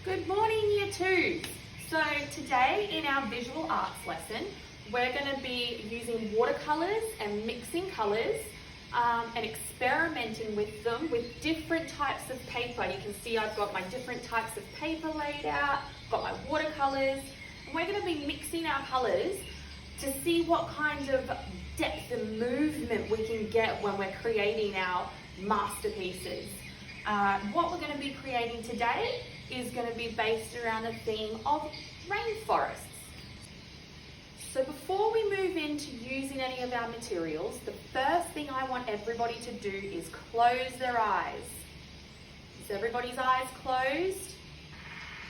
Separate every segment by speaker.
Speaker 1: Good morning, Year 2. So today in our visual arts lesson, we're going to be using watercolours and mixing colours and experimenting with them with different types of paper. You can see I've got my different types of paper laid out, got my watercolours, and we're going to be mixing our colours to see what kind of depth and movement we can get when we're creating our masterpieces. What we're going to be creating today is going to be based around the theme of rainforests. So before we move into using any of our materials, the first thing I want everybody to do is close their eyes. Is everybody's eyes closed?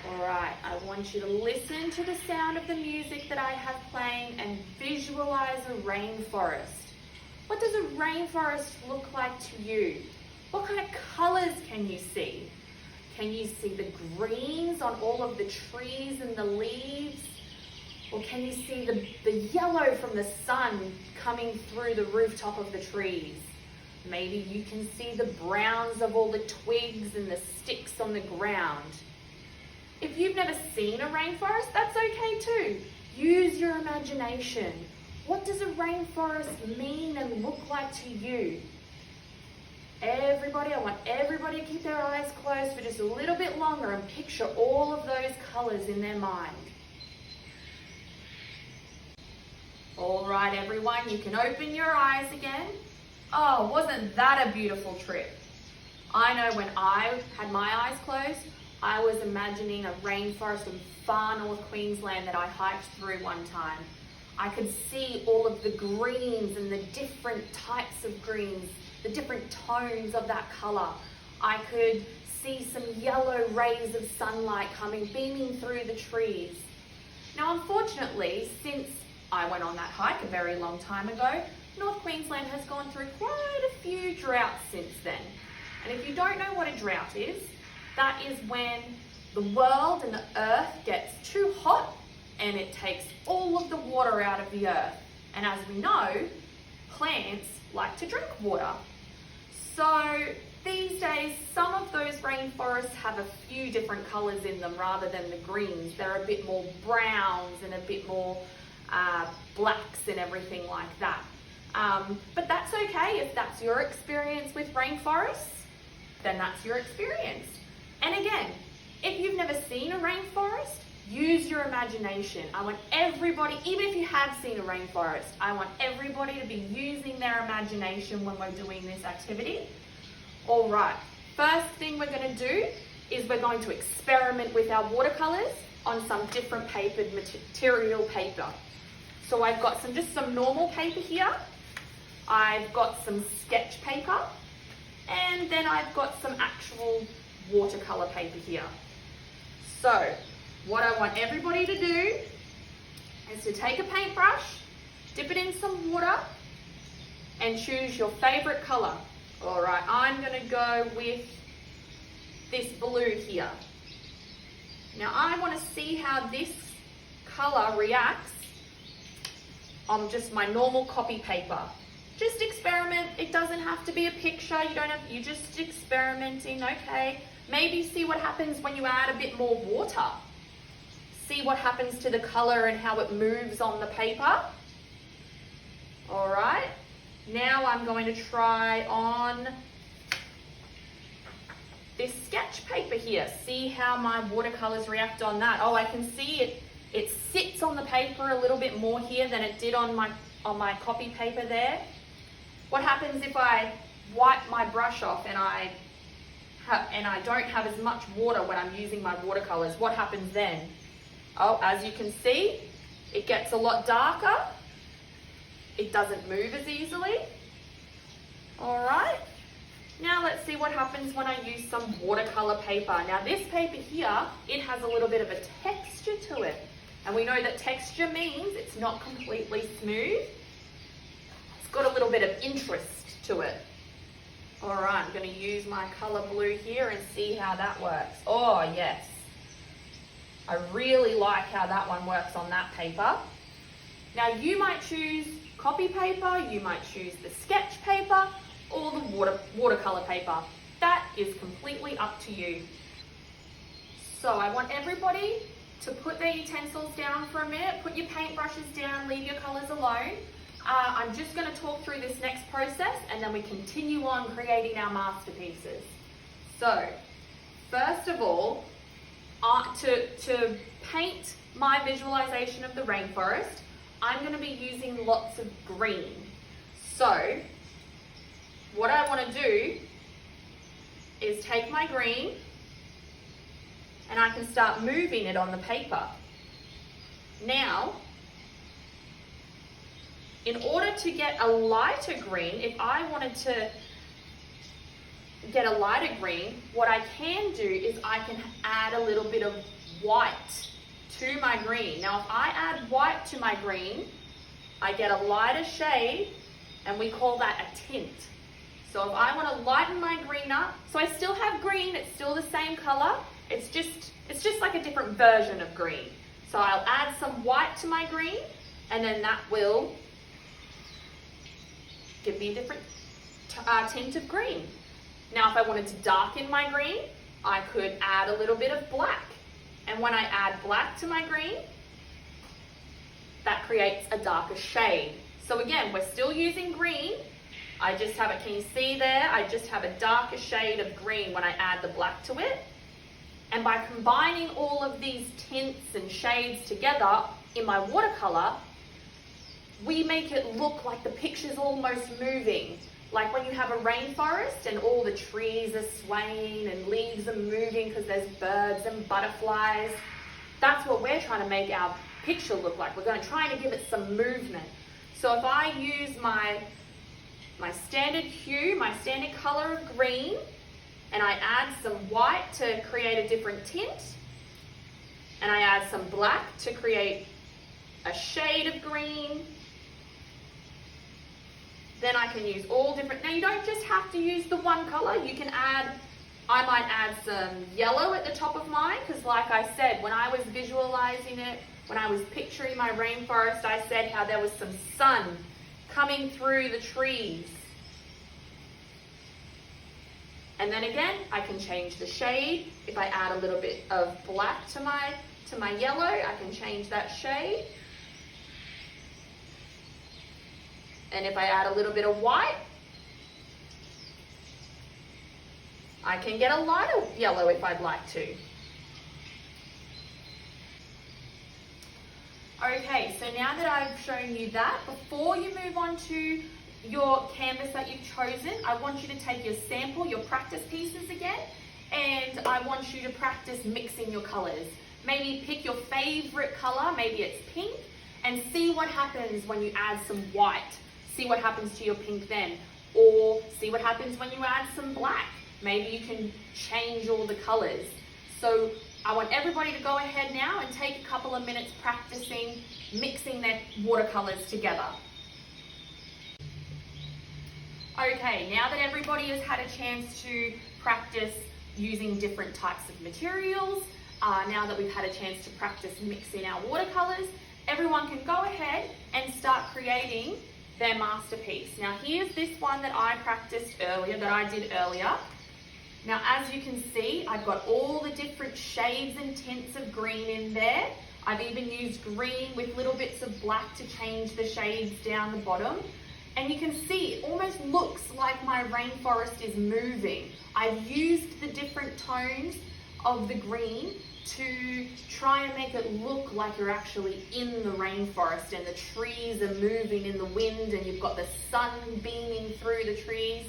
Speaker 1: Alright, I want you to listen to the sound of the music that I have playing and visualize a rainforest. What does a rainforest look like to you? What kind of colours can you see? Can you see the greens on all of the trees and the leaves? Or can you see the yellow from the sun coming through the rooftop of the trees? Maybe you can see the browns of all the twigs and the sticks on the ground. If you've never seen a rainforest, that's okay too. Use your imagination. What does a rainforest mean and look like to you? I want everybody to keep their eyes closed for just a little bit longer and picture all of those colours in their mind. All right, everyone, you can open your eyes again. Oh, wasn't that a beautiful trip? I know when I had my eyes closed, I was imagining a rainforest in far north Queensland that I hiked through one time. I could see all of the greens and the different types of greens, the different tones of that colour. I could see some yellow rays of sunlight beaming through the trees. Now, unfortunately, since I went on that hike a very long time ago, North Queensland has gone through quite a few droughts since then. And if you don't know what a drought is, that is when the world and the earth gets too hot and it takes all of the water out of the earth. And as we know, plants like to drink water. So these days, some of those rainforests have a few different colours in them rather than the greens. They're a bit more browns and a bit more blacks and everything like that. But that's okay. If that's your experience with rainforests, then that's your experience. And again, if you've never seen a rainforest, use your imagination. I want everybody, even if you have seen a rainforest, I want everybody to be using their imagination when we're doing this activity. All right, first thing we're going to do is we're going to experiment with our watercolours on some different material paper. So I've got just some normal paper here. I've got some sketch paper, and then I've got some actual watercolour paper here. So what I want everybody to do is to take a paintbrush, dip it in some water, and choose your favourite colour. All right, I'm going to go with this blue here. Now I want to see how this colour reacts on just my normal copy paper. Just experiment. It doesn't have to be a picture. You're just experimenting, okay? Maybe see what happens when you add a bit more water. See what happens to the colour and how it moves on the paper. All right. Now I'm going to try on this sketch paper here. See how my watercolours react on that. Oh, I can see it sits on the paper a little bit more here than it did on my copy paper there. What happens if I wipe my brush off and I don't have as much water when I'm using my watercolours? What happens then? Oh, as you can see, it gets a lot darker. It doesn't move as easily. All right. Now let's see what happens when I use some watercolour paper. Now this paper here, it has a little bit of a texture to it. And we know that texture means it's not completely smooth. It's got a little bit of interest to it. All right, I'm going to use my colour blue here and see how that works. Oh, yes. I really like how that one works on that paper. Now you might choose copy paper, you might choose the sketch paper, or the watercolour paper. That is completely up to you. So I want everybody to put their utensils down for a minute, put your paintbrushes down, leave your colours alone. I'm just going to talk through this next process and then we continue on creating our masterpieces. So, first of all, to paint my visualization of the rainforest, I'm going to be using lots of green. So, what I want to do is take my green and I can start moving it on the paper. Now, in order to get a lighter green, if I wanted to get a lighter green, what I can do is I can add a little bit of white to my green. Now, if I add white to my green, I get a lighter shade, and we call that a tint. So if I want to lighten my green up, so I still have green, it's still the same color, it's just like a different version of green. So I'll add some white to my green, and then that will give me a different tint of green. Now, if I wanted to darken my green, I could add a little bit of black. And when I add black to my green, that creates a darker shade. So again, we're still using green. I just have it, can you see there? I just have a darker shade of green when I add the black to it. And by combining all of these tints and shades together in my watercolor, we make it look like the picture's almost moving. Like when you have a rainforest and all the trees are swaying and leaves are moving because there's birds and butterflies. That's what we're trying to make our picture look like. We're going to try to give it some movement. So if I use my standard hue, my standard color of green, and I add some white to create a different tint, and I add some black to create a shade of green, then I can use all different, now you don't just have to use the one color, you can add, I might add some yellow at the top of mine, because like I said, when I was visualizing it, when I was picturing my rainforest, I said how there was some sun coming through the trees. And then again, I can change the shade. If I add a little bit of black to my yellow, I can change that shade. And if I add a little bit of white, I can get a lighter yellow if I'd like to. Okay, so now that I've shown you that, before you move on to your canvas that you've chosen, I want you to take your sample, your practice pieces again, and I want you to practice mixing your colors. Maybe pick your favorite color, maybe it's pink, and see what happens when you add some white. See what happens to your pink then. Or see what happens when you add some black. Maybe you can change all the colors. So I want everybody to go ahead now and take a couple of minutes practicing mixing their watercolors together. Okay, now that everybody has had a chance to practice using different types of materials, now that we've had a chance to practice mixing our watercolors, everyone can go ahead and start creating their masterpiece. Now here's this one that I practiced earlier, that I did earlier. Now as you can see, I've got all the different shades and tints of green in there. I've even used green with little bits of black to change the shades down the bottom. And you can see it almost looks like my rainforest is moving. I've used the different tones of the green to try and make it look like you're actually in the rainforest and the trees are moving in the wind and you've got the sun beaming through the trees.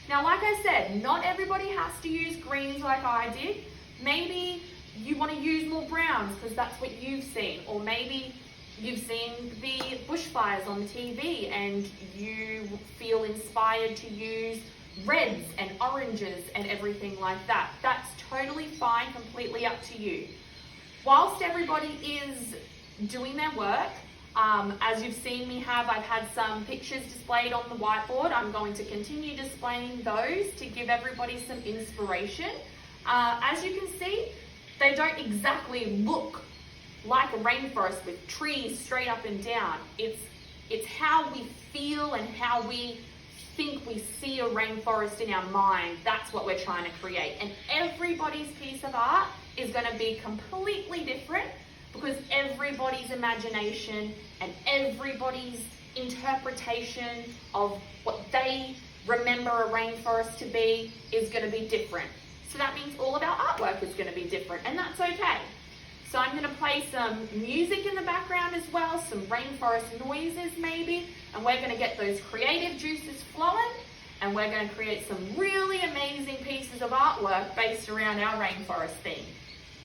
Speaker 1: Now, like I said, not everybody has to use greens like I did. Maybe you want to use more browns because that's what you've seen, or maybe you've seen the bushfires on the TV and you feel inspired to use reds and oranges and everything like that. That's totally fine, completely up to you. Whilst everybody is doing their work, as you've seen me have, I've had some pictures displayed on the whiteboard. I'm going to continue displaying those to give everybody some inspiration. As you can see, they don't exactly look like a rainforest with trees straight up and down. It's how we feel and how we think we see a rainforest in our mind. That's what we're trying to create. And everybody's piece of art is going to be completely different because everybody's imagination and everybody's interpretation of what they remember a rainforest to be is going to be different. So that means all of our artwork is going to be different, and that's okay. So I'm going to play some music in the background as well, some rainforest noises maybe, and we're going to get those creative juices flowing, and we're going to create some really amazing pieces of artwork based around our rainforest theme.